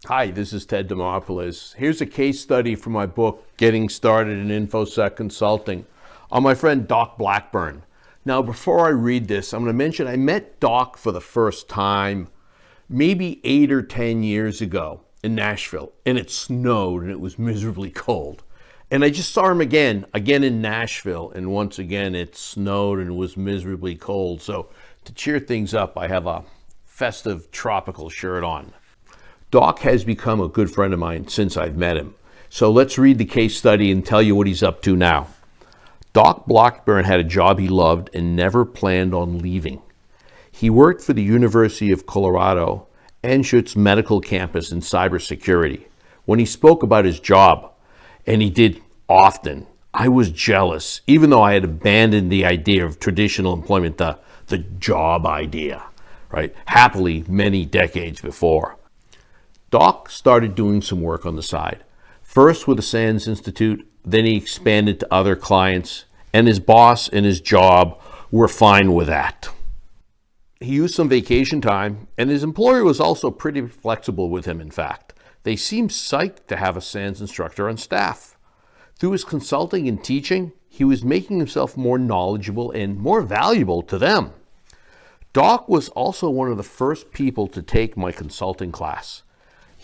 Hi, this is Ted Demopoulos. Here's a case study from my book, Getting Started in InfoSec Consulting, on my friend Doc Blackburn. Now, before I read this, I'm going to mention I met Doc for the first time maybe 8 or 10 years ago in Nashville, and it snowed and it was miserably cold. And I just saw him again in Nashville, and once again it snowed and it was miserably cold. So to cheer things up, I have a festive tropical shirt on. Doc has become a good friend of mine since I've met him. So let's read the case study and tell you what he's up to now. Doc Blackburn had a job he loved and never planned on leaving. He worked for the University of Colorado, Anschutz Medical Campus in cybersecurity. When he spoke about his job, and he did often, I was jealous, even though I had abandoned the idea of traditional employment, the job idea, right? Happily, many decades before. Doc started doing some work on the side, first with the SANS Institute, then he expanded to other clients, and his boss and his job were fine with that. He used some vacation time, and his employer was also pretty flexible with him, in fact. They seemed psyched to have a SANS instructor on staff. Through his consulting and teaching, he was making himself more knowledgeable and more valuable to them. Doc was also one of the first people to take my consulting class.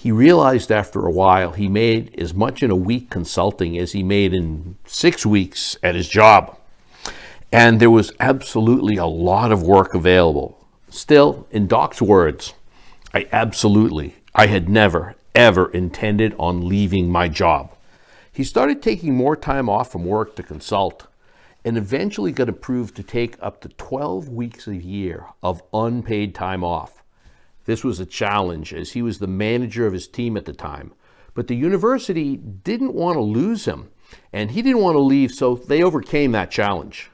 He realized after a while he made as much in a week consulting as he made in 6 weeks at his job. And there was absolutely a lot of work available. Still, in Doc's words, I had never, ever intended on leaving my job. He started taking more time off from work to consult and eventually got approved to take up to 12 weeks a year of unpaid time off. This was a challenge as he was the manager of his team at the time, but the university didn't want to lose him and he didn't want to leave, so they overcame that challenge.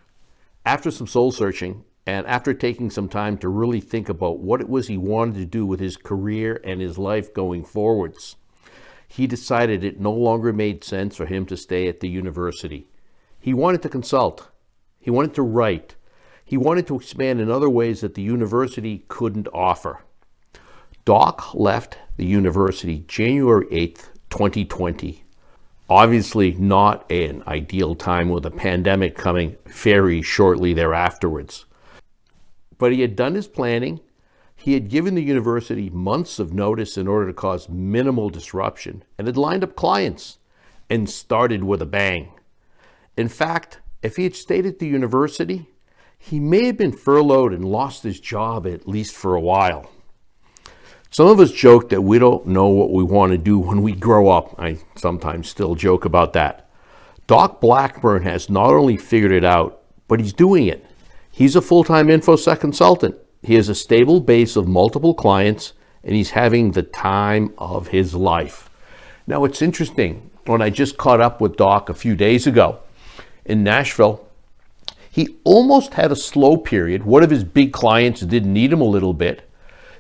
After some soul searching and after taking some time to really think about what it was he wanted to do with his career and his life going forwards, he decided it no longer made sense for him to stay at the university. He wanted to consult, he wanted to write, he wanted to expand in other ways that the university couldn't offer. Doc left the university January 8th, 2020. Obviously not an ideal time with a pandemic coming very shortly thereafterwards. But he had done his planning. He had given the university months of notice in order to cause minimal disruption and had lined up clients and started with a bang. In fact, if he had stayed at the university, he may have been furloughed and lost his job at least for a while. Some of us joke that we don't know what we want to do when we grow up. I sometimes still joke about that. Doc Blackburn has not only figured it out, but he's doing it. He's a full-time InfoSec consultant. He has a stable base of multiple clients, and he's having the time of his life. Now, it's interesting. When I just caught up with Doc a few days ago in Nashville, he almost had a slow period. One of his big clients did need him a little bit.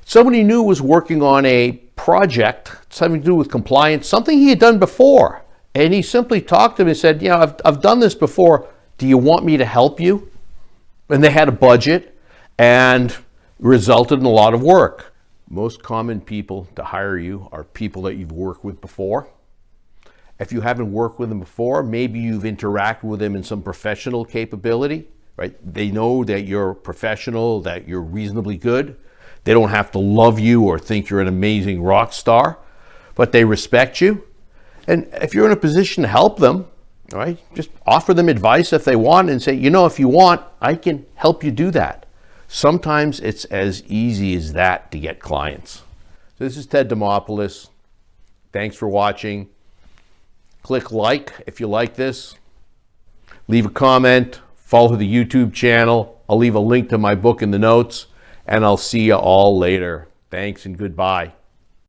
Someone he knew was working on a project, something to do with compliance, something he had done before. And he simply talked to him and said, I've done this before. Do you want me to help you? And they had a budget and resulted in a lot of work. Most common people to hire you are people that you've worked with before. If you haven't worked with them before, maybe you've interacted with them in some professional capability, right? They know that you're professional, that you're reasonably good. They don't have to love you or think you're an amazing rock star, but they respect you. And if you're in a position to help them, all right, just offer them advice if they want and say, if you want, I can help you do that. Sometimes it's as easy as that to get clients. So this is Ted Demopoulos. Thanks for watching. Click like if you like this. Leave a comment. Follow the YouTube channel. I'll leave a link to my book in the notes. And I'll see you all later. Thanks and goodbye.